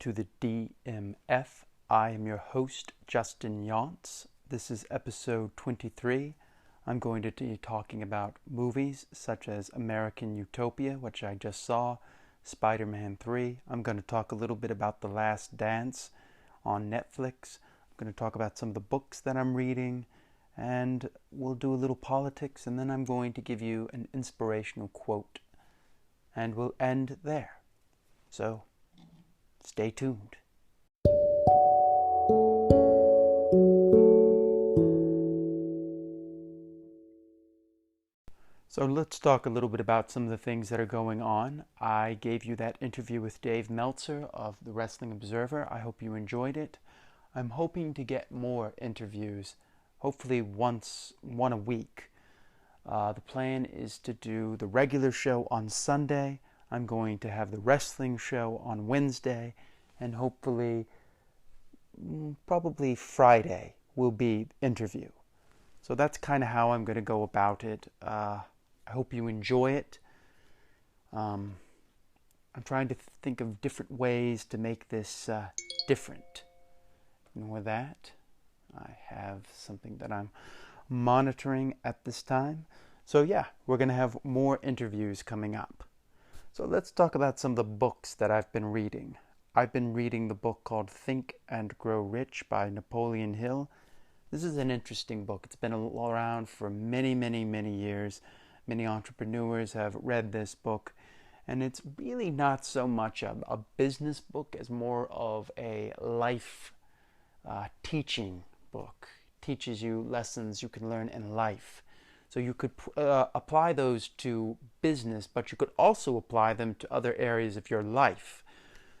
to the DMF. I am your host, Justin Yantz. This is episode 23. I'm going to be talking about movies such as American Utopia, which I just saw, Spider-Man 3. I'm going to talk a little bit about The Last Dance on Netflix. I'm going to talk about some of the books that I'm reading, and we'll do a little politics, and then I'm going to give you an inspirational quote, and we'll end there. So, stay tuned. So let's talk a little bit about some of the things that are going on. I gave you that interview with Dave Meltzer of the Wrestling Observer. I hope you enjoyed it. I'm hoping to get more interviews, hopefully one a week. The plan is to do the regular show on Sunday. I'm going to have the wrestling show on Wednesday, and hopefully, probably Friday will be interview. So that's kind of how I'm going to go about it. I hope you enjoy it. I'm trying to think of different ways to make this different. And with that, I have something that I'm monitoring at this time. So yeah, we're going to have more interviews coming up. So let's talk about some of the books that I've been reading. I've been reading the book called Think and Grow Rich by Napoleon Hill. This is an interesting book. It's been around for many, many, many years. Many entrepreneurs have read this book. And it's really not so much a business book as more of a life teaching book. It teaches you lessons you can learn in life. So you could apply those to business, but you could also apply them to other areas of your life.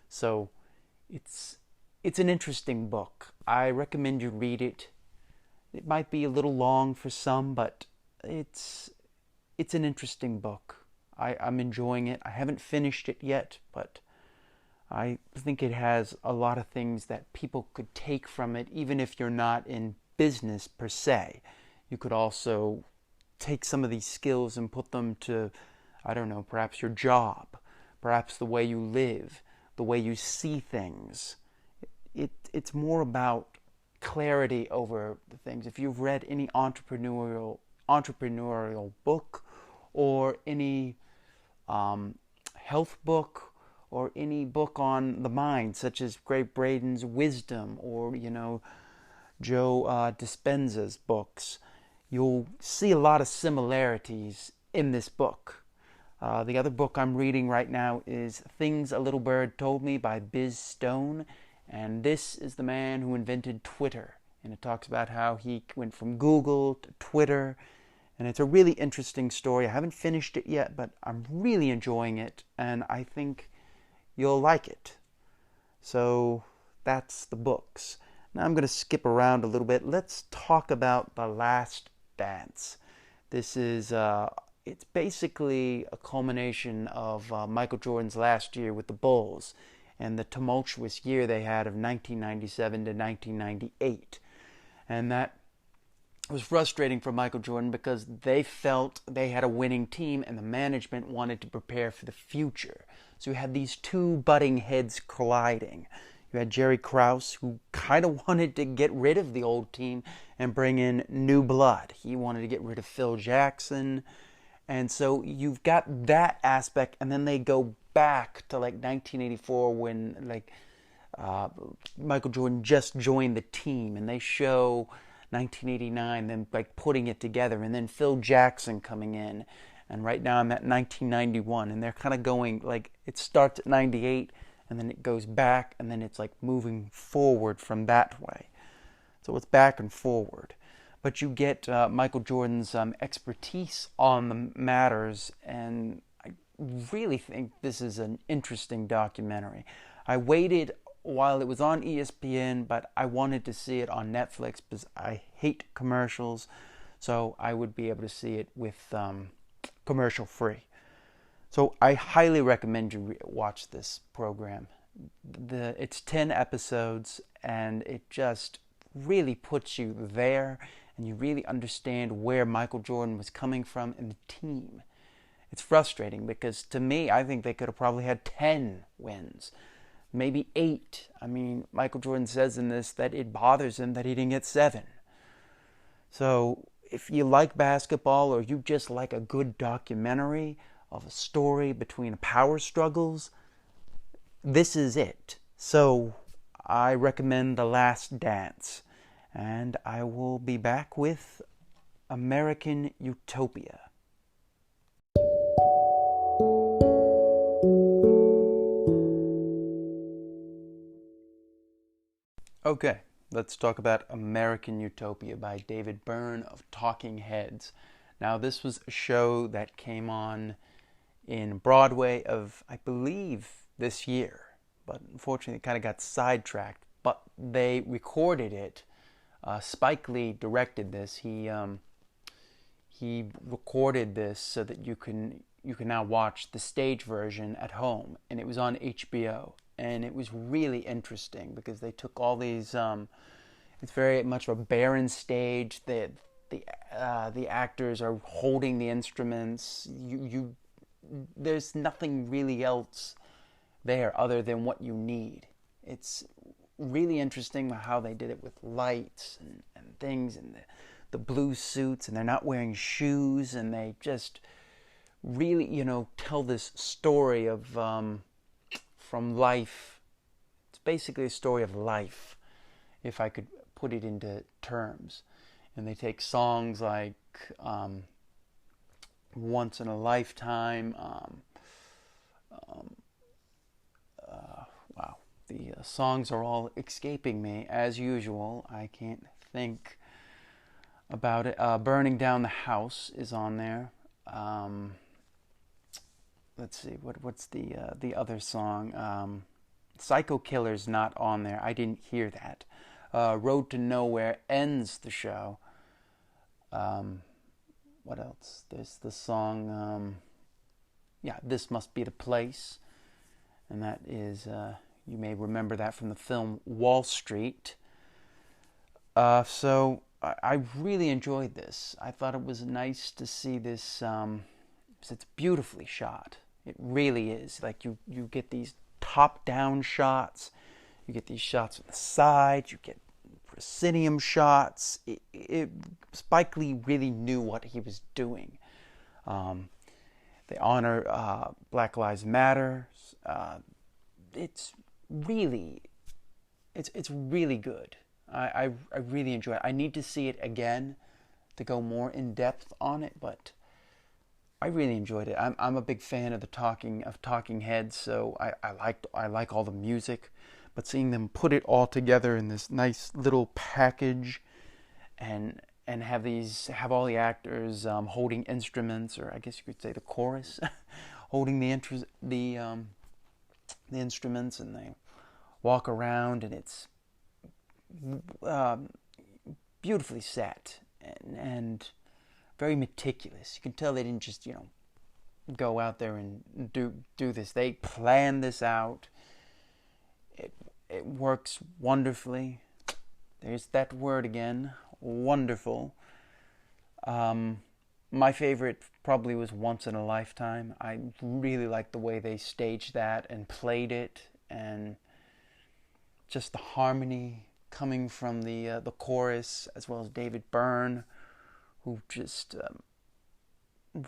So it's an interesting book. I recommend you read it. It might be a little long for some, but it's an interesting book. I'm enjoying it. I haven't finished it yet, but I think it has a lot of things that people could take from it, even if you're not in business per se. You could also take some of these skills and put them to, I don't know, perhaps your job, perhaps the way you live, the way you see things. It's more about clarity over the things. If you've read any entrepreneurial book or any health book or any book on the mind, such as Gray Braden's Wisdom or, Joe Dispenza's books, you'll see a lot of similarities in this book. The other book I'm reading right now is Things a Little Bird Told Me by Biz Stone. And this is the man who invented Twitter. And it talks about how he went from Google to Twitter. And it's a really interesting story. I haven't finished it yet, but I'm really enjoying it. And I think you'll like it. So that's the books. Now I'm going to skip around a little bit. Let's talk about The Last Dance. This is, it's basically a culmination of Michael Jordan's last year with the Bulls and the tumultuous year they had of 1997 to 1998. And that was frustrating for Michael Jordan because they felt they had a winning team and the management wanted to prepare for the future. So you had these two butting heads colliding. You had Jerry Krause, who kind of wanted to get rid of the old team and bring in new blood. He wanted to get rid of Phil Jackson. And so you've got that aspect, and then they go back to like 1984 when Michael Jordan just joined the team, and they show 1989 them putting it together, and then Phil Jackson coming in. And right now I'm at 1991, and they're kind of going it starts at 98, and then it goes back, and then it's moving forward from that way. So it's back and forward. But you get Michael Jordan's expertise on the matters, and I really think this is an interesting documentary. I waited while it was on ESPN, but I wanted to see it on Netflix because I hate commercials, so I would be able to see it with commercial free. So I highly recommend you watch this program. It's 10 episodes, and it just really puts you there, and you really understand where Michael Jordan was coming from and the team. It's frustrating because, to me, I think they could have probably had 10 wins. maybe 8. I mean, Michael Jordan says in this that it bothers him that he didn't get 7. So if you like basketball, or you just like a good documentary of a story between power struggles, this is it. So I recommend The Last Dance. And I will be back with American Utopia. Okay, let's talk about American Utopia by David Byrne of Talking Heads. Now, this was a show that came on in Broadway of, I believe, this year. But unfortunately, it kind of got sidetracked. But they recorded it. Spike Lee directed this. He recorded this so that you can now watch the stage version at home, and it was on HBO. And it was really interesting because they took all these. It's very much of a barren stage. The actors are holding the instruments. There's nothing really else there other than what you need. It's really interesting how they did it with lights and things, and the blue suits, and they're not wearing shoes, and they just really, tell this story of from life. It's basically a story of life, if I could put it into terms. And they take songs like Once in a Lifetime. Wow, the songs are all escaping me as usual. I can't think about it. Burning Down the House is on there. Let's see, what's the other song? Psycho Killer's not on there. I didn't hear that. Road to Nowhere ends the show. What else? There's the song, This Must Be the Place. And that is, you may remember that from the film Wall Street. So I really enjoyed this. I thought it was nice to see this. It's beautifully shot. It really is. Like you get these top-down shots. You get these shots from the side. You get proscenium shots. Spike Lee really knew what he was doing. They honor Black Lives Matter. It's really good. I really enjoy it. I need to see it again to go more in depth on it, but I really enjoyed it. I'm a big fan of Talking Heads, so I like all the music, but seeing them put it all together in this nice little package, and have all the actors holding instruments, or I guess you could say the chorus, holding the instruments, and they walk around, and it's beautifully set and very meticulous. You can tell they didn't just go out there and do this. They planned this out. It works wonderfully. There's that word again, wonderful. My favorite probably was Once in a Lifetime. I really liked the way they staged that and played it, and just the harmony coming from the chorus, as well as David Byrne, who just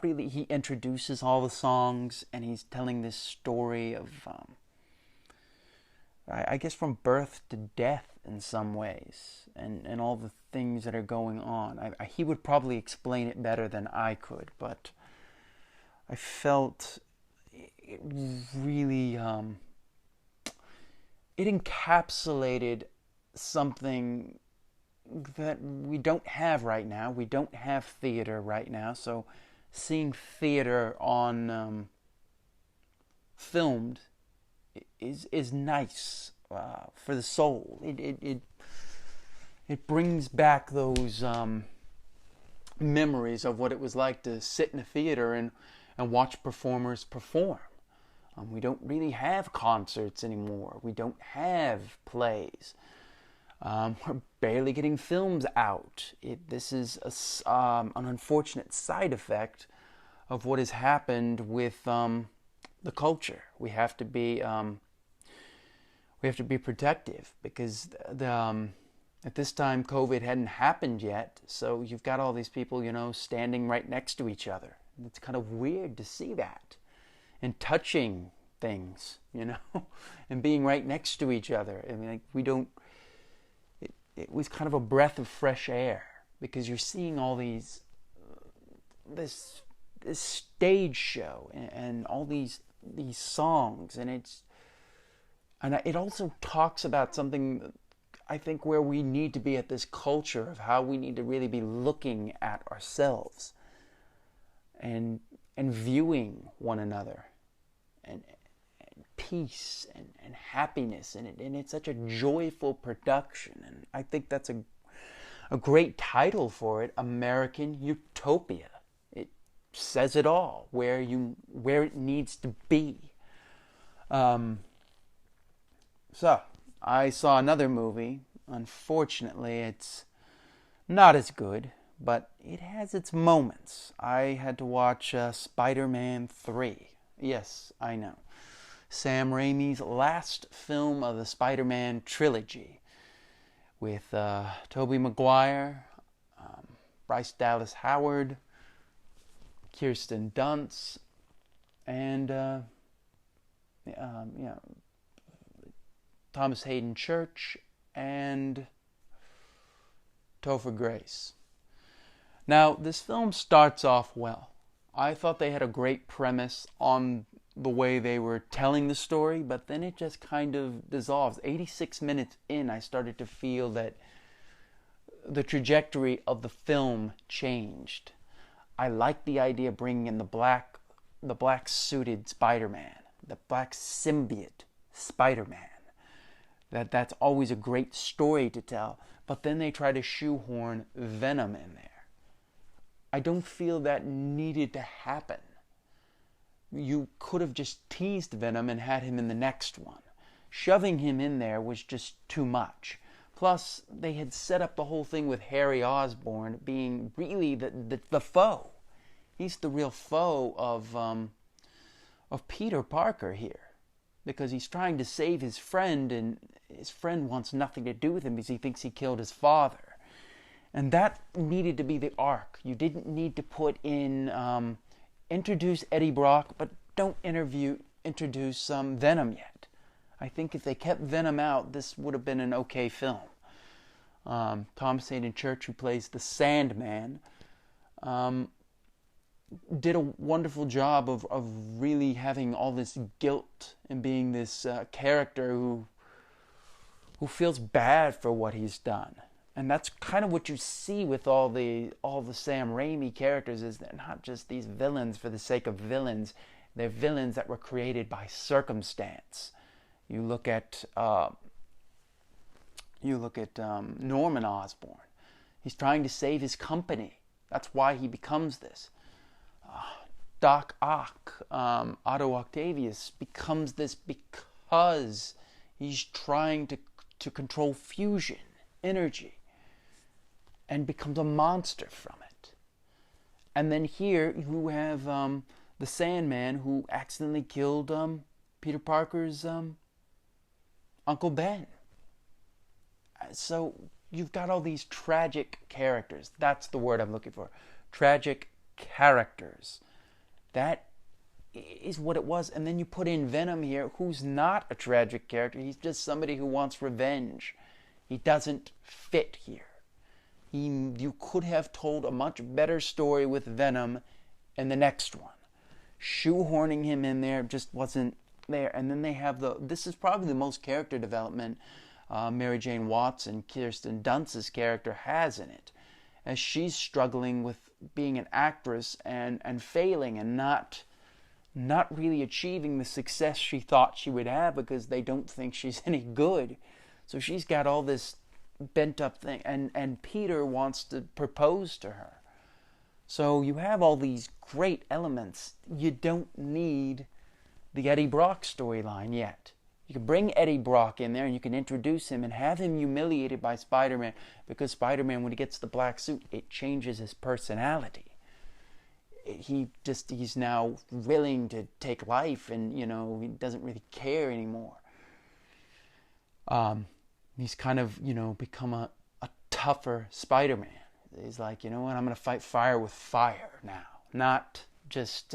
really, he introduces all the songs, and he's telling this story of, I guess, from birth to death in some ways, and all the things that are going on. He would probably explain it better than I could, but I felt it really, it encapsulated something that we don't have right now. We don't have theater right now, so seeing theater on filmed is nice for the soul. It brings back those memories of what it was like to sit in a theater and watch performers perform. We don't really have concerts anymore. We don't have plays. We're barely getting films out. This is an unfortunate side effect of what has happened with the culture. We have to be we have to be protective because at this time COVID hadn't happened yet. So you've got all these people, standing right next to each other. It's kind of weird to see that, and touching things, and being right next to each other. I mean, like, we don't. It was kind of a breath of fresh air because you're seeing all this stage show and all these songs, and it also talks about something, I think, where we need to be at this culture of how we need to really be looking at ourselves and viewing one another, and peace and happiness, and it's such a joyful production. And I think that's a great title for it, American Utopia. It says it all, where it needs to be. So I saw another movie. Unfortunately, it's not as good, but it has its moments. I had to watch Spider-Man 3. Yes, I know. Sam Raimi's last film of the Spider-Man trilogy, with Tobey Maguire, Bryce Dallas Howard, Kirsten Dunst, and Thomas Hayden Church, and Topher Grace. Now, this film starts off well. I thought they had a great premise on the way they were telling the story, but then it just kind of dissolves. 86 minutes in, I started to feel that the trajectory of the film changed. I liked the idea of bringing in the black suited Spider-Man, the black symbiote Spider-Man. That's always a great story to tell, but then they try to shoehorn Venom in there. I don't feel that needed to happen. You could have just teased Venom and had him in the next one. Shoving him in there was just too much. Plus, they had set up the whole thing with Harry Osborn being really the foe. He's the real foe of Peter Parker here, because he's trying to save his friend, and his friend wants nothing to do with him because he thinks he killed his father. And that needed to be the arc. You didn't need to put in, introduce Eddie Brock, but don't introduce Venom yet. I think if they kept Venom out, this would have been an okay film. Thomas Hayden Church, who plays the Sandman, did a wonderful job of really having all this guilt and being this character who feels bad for what he's done. And that's kind of what you see with all the Sam Raimi characters, is they're not just these villains for the sake of villains. They're villains that were created by circumstance. You look at Norman Osborn. He's trying to save his company. That's why he becomes this. Doc Ock, Otto Octavius, becomes this because he's trying to control fusion energy, and becomes a monster from it. And then here you have the Sandman, who accidentally killed Peter Parker's Uncle Ben. So you've got all these tragic characters. That's the word I'm looking for. Tragic characters. That is what it was. And then you put in Venom here, who's not a tragic character. He's just somebody who wants revenge. He doesn't fit here. You could have told a much better story with Venom in the next one. Shoehorning him in there just wasn't there. And then they have this is probably the most character development Mary Jane Watson, Kirsten Dunst's character, has in it, as she's struggling with being an actress and failing and not really achieving the success she thought she would have, because they don't think she's any good. So she's got all this bent up thing, and Peter wants to propose to her. So you have all these great elements. You don't need the Eddie Brock storyline yet. You can bring Eddie Brock in there and you can introduce him and have him humiliated by Spider-Man, because Spider-Man, when he gets the black suit, it changes his personality. He's now willing to take life, and he doesn't really care anymore. He's kind of, become a tougher Spider-Man. He's like, you know what, I'm going to fight fire with fire now. Not just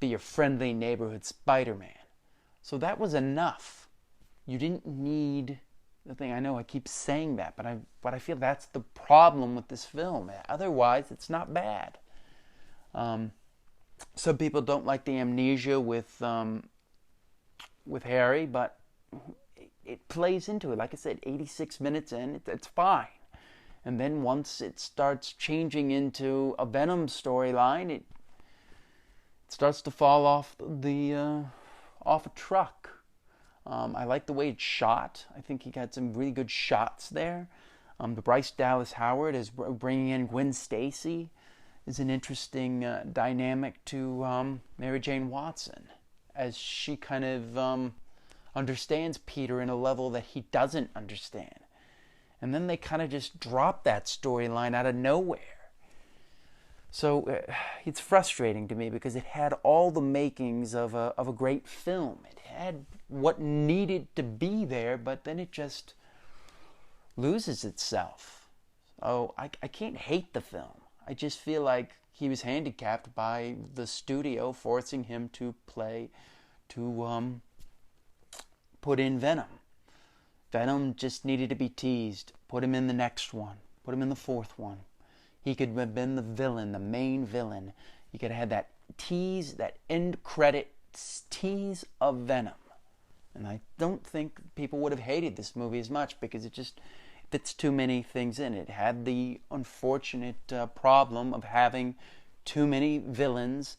be your friendly neighborhood Spider-Man. So that was enough. You didn't need the thing. I know I keep saying that, but I feel that's the problem with this film. Otherwise, it's not bad. Some people don't like the amnesia with Harry, but it plays into it. Like I said, 86 minutes in, it's fine. And then once it starts changing into a Venom storyline, it starts to fall off off a truck. I like the way it's shot. I think he got some really good shots there. The Bryce Dallas Howard is bringing in Gwen Stacy is an interesting dynamic to Mary Jane Watson, as she kind of understands Peter in a level that he doesn't understand. And then they kind of just drop that storyline out of nowhere. So it's frustrating to me because it had all the makings of a great film. It had what needed to be there, but then it just loses itself. Oh, I can't hate the film. I just feel like he was handicapped by the studio forcing him to put in Venom. Venom just needed to be teased. Put him in the next one. Put him in the fourth one. He could have been the villain, the main villain. You could have had that tease, that end credit tease of Venom. And I don't think people would have hated this movie as much because it just fits too many things in. It had the unfortunate problem of having too many villains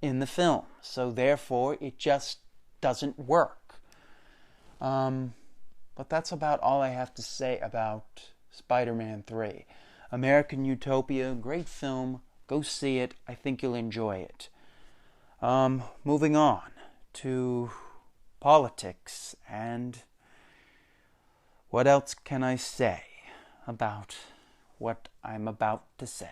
in the film. So therefore, it just doesn't work. But that's about all I have to say about Spider-Man 3. American Utopia, great film. Go see it. I think you'll enjoy it. Moving on to politics, and what else can I say about what I'm about to say?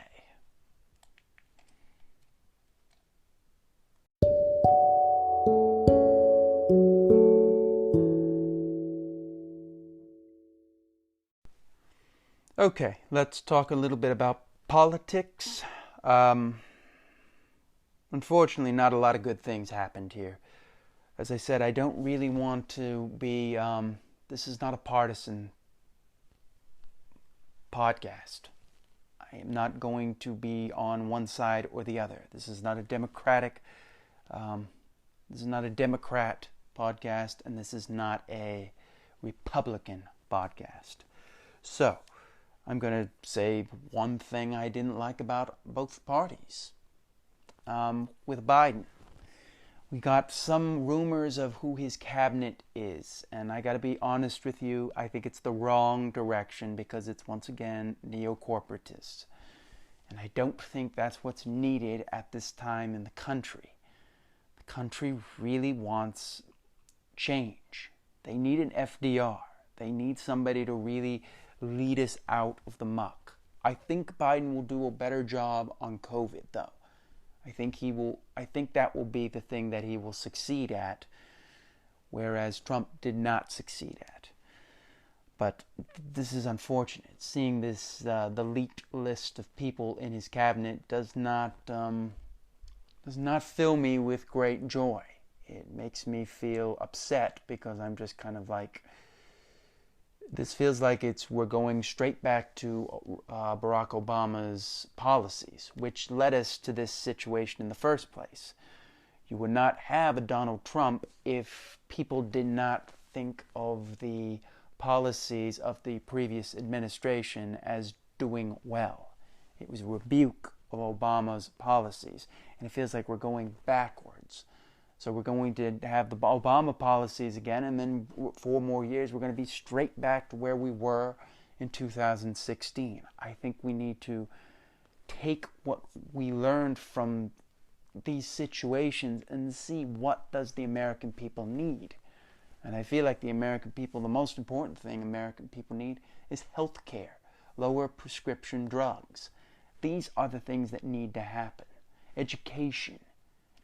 Okay, let's talk a little bit about politics. Unfortunately, not a lot of good things happened here. As I said, I don't really want to be... this is not a partisan podcast. I am not going to be on one side or the other. This is not a Democratic... this is not a Democrat podcast, and this is not a Republican podcast. So, I'm going to say one thing I didn't like about both parties. With Biden, we got some rumors of who his cabinet is, and I got to be honest with you, I think it's the wrong direction because it's once again neo-corporatist. And I don't think that's what's needed at this time in the country. The country really wants change. They need an FDR. They need somebody to really lead us out of the muck. I think Biden will do a better job on COVID, though. I think that will be the thing that he will succeed at, whereas Trump did not succeed at. But this is unfortunate. Seeing this, the leaked list of people in his cabinet does not fill me with great joy. It makes me feel upset because I'm just kind of like, this feels like we're going straight back to Barack Obama's policies, which led us to this situation in the first place. You would not have a Donald Trump if people did not think of the policies of the previous administration as doing well. It was a rebuke of Obama's policies, and it feels like we're going backwards. So we're going to have the Obama policies again, and then 4 more years we're going to be straight back to where we were in 2016. I think we need to take what we learned from these situations and see what does the American people need. And I feel like the American people, the most important thing American people need is health care, lower prescription drugs. These are the things that need to happen. Education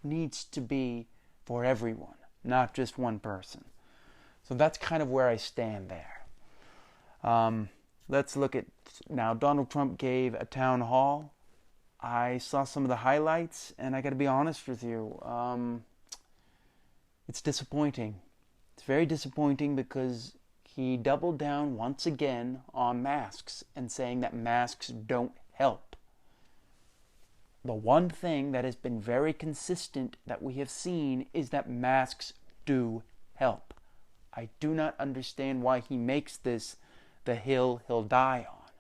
needs to be for everyone, not just one person. So that's kind of where I stand there. Let's look at now. Donald Trump gave a town hall. I saw some of the highlights, and I got to be honest with you. It's disappointing. It's very disappointing because he doubled down once again on masks and saying that masks don't help. The one thing that has been very consistent that we have seen is that masks do help. I do not understand why he makes this the hill he'll die on.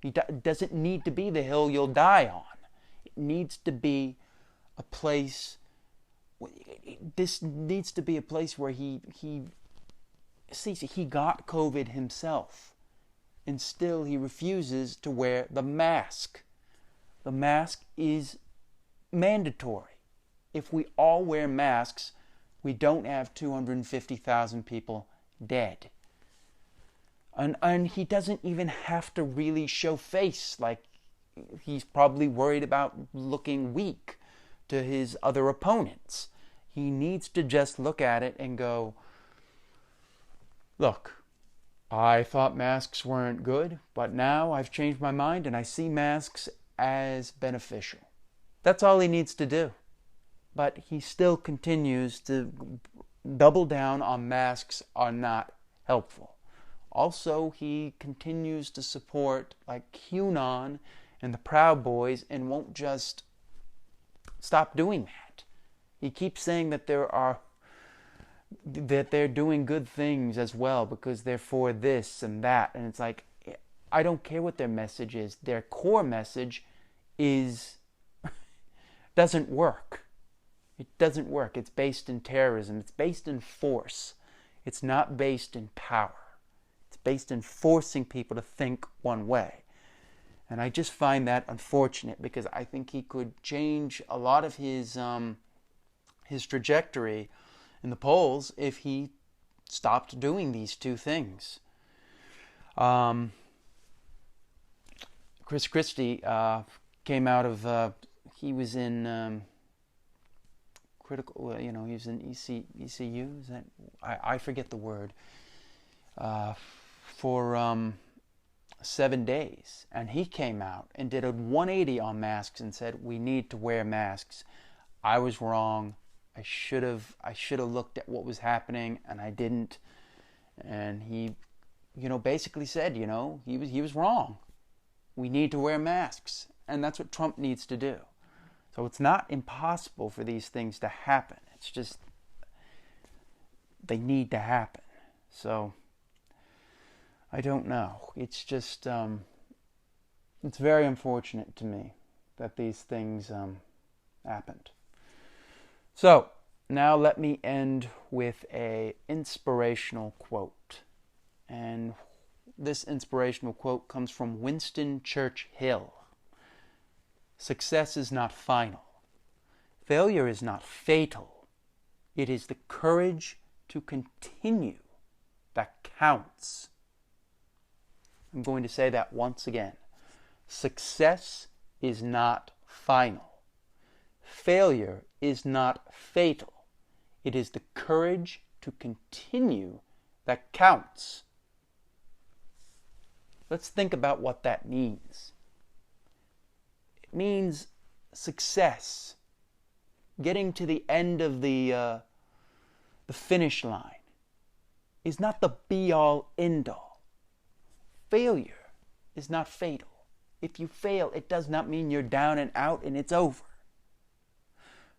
It doesn't need to be the hill you'll die on. It needs to be a place. This needs to be a place where he sees he got COVID himself, and still he refuses to wear the mask. The mask is mandatory. If we all wear masks, we don't have 250,000 people dead. And he doesn't even have to really show face. Like, he's probably worried about looking weak to his other opponents. He needs to just look at it and go, look, I thought masks weren't good, but now I've changed my mind and I see masks as beneficial. That's all he needs to do. But he still continues to double down on masks are not helpful. Also, he continues to support like QAnon and the Proud Boys and won't just stop doing that. He keeps saying that they're doing good things as well because they're for this and that. And it's like, I don't care what their message is. Their core message doesn't work. It doesn't work. It's based in terrorism. It's based in force. It's not based in power. It's based in forcing people to think one way. And I just find that unfortunate because I think he could change a lot of his trajectory in the polls if he stopped doing these two things. Chris Christie came out of, he was in critical, he was in ECU, is that, I forget the word, for 7 days. And he came out and did a 180 on masks and said, we need to wear masks. I was wrong. I should have looked at what was happening, and I didn't. And he, basically said, he was wrong. We need to wear masks, and that's what Trump needs to do. So it's not impossible for these things to happen. It's just they need to happen. So I don't know. It's just it's very unfortunate to me that these things happened. So now let me end with an inspirational quote. And this inspirational quote comes from Winston Churchill. Success is not final. Failure is not fatal. It is the courage to continue that counts. I'm going to say that once again. Success is not final. Failure is not fatal. It is the courage to continue that counts. Let's think about what that means. It means success, getting to the end of the finish line, is not the be-all, end-all. Failure is not fatal. If you fail, it does not mean you're down and out and it's over.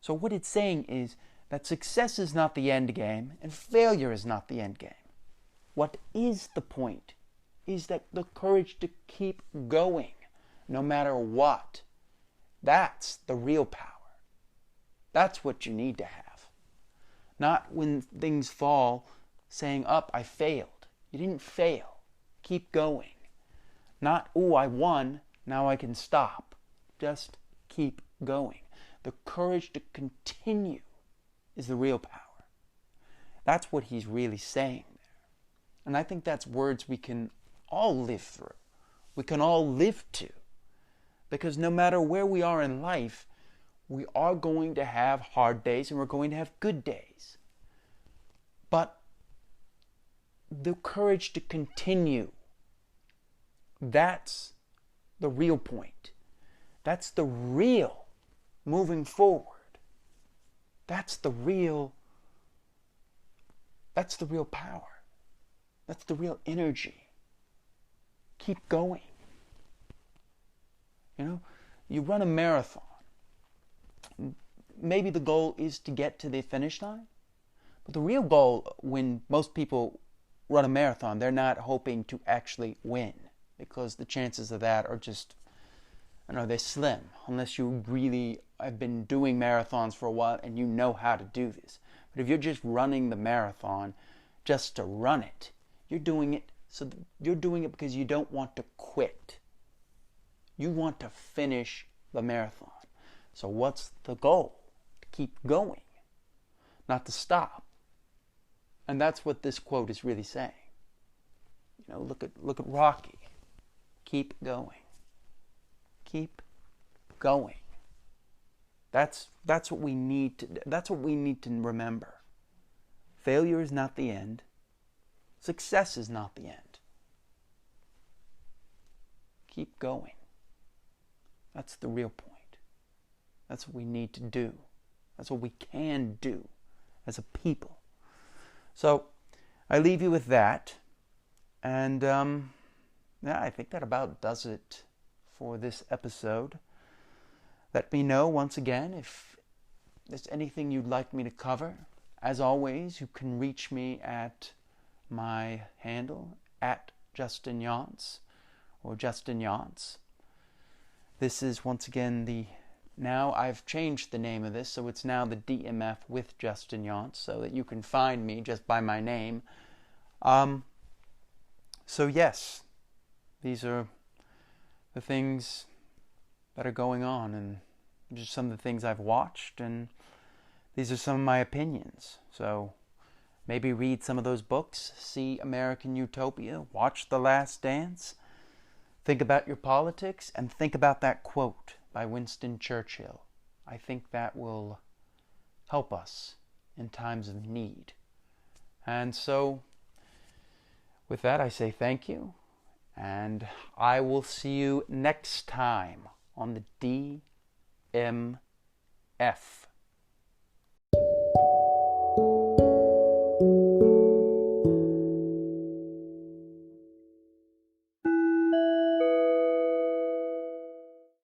So what it's saying is that success is not the end game and failure is not the end game. What is the point is that the courage to keep going no matter what. That's the real power. That's what you need to have. Not when things fall saying, I failed. You didn't fail. Keep going. Not, I won, now I can stop. Just keep going. The courage to continue is the real power. That's what he's really saying there. And I think that's words we can all live through. We can all live to. Because no matter where we are in life, we are going to have hard days and we're going to have good days. But the courage to continue. That's the real point. That's the real moving forward. That's the real power. That's the real energy. Keep going. You know, you run a marathon. Maybe the goal is to get to the finish line. But the real goal, when most people run a marathon, they're not hoping to actually win, because the chances of that are just, they're slim, unless you really have been doing marathons for a while and you know how to do this. But if you're just running the marathon just to run it, you're doing it because you don't want to quit. You want to finish the marathon. So what's the goal? To keep going, not to stop. And that's what this quote is really saying. Look at Rocky. Keep going. Keep going. That's what we need to remember. Failure is not the end. Success is not the end. Keep going. That's the real point. That's what we need to do. That's what we can do as a people. So I leave you with that. And I think that about does it for this episode. Let me know once again if there's anything you'd like me to cover. As always, you can reach me at my handle, at Justin Yance, or Justin Yance. This is once again now I've changed the name of this, so it's now the DMF with Justin Yance, so that you can find me just by my name. So yes, these are the things that are going on, and just some of the things I've watched, and these are some of my opinions. So maybe read some of those books, see American Utopia, watch The Last Dance, think about your politics, and think about that quote by Winston Churchill. I think that will help us in times of need. And so, with that, I say thank you, and I will see you next time on the DMF.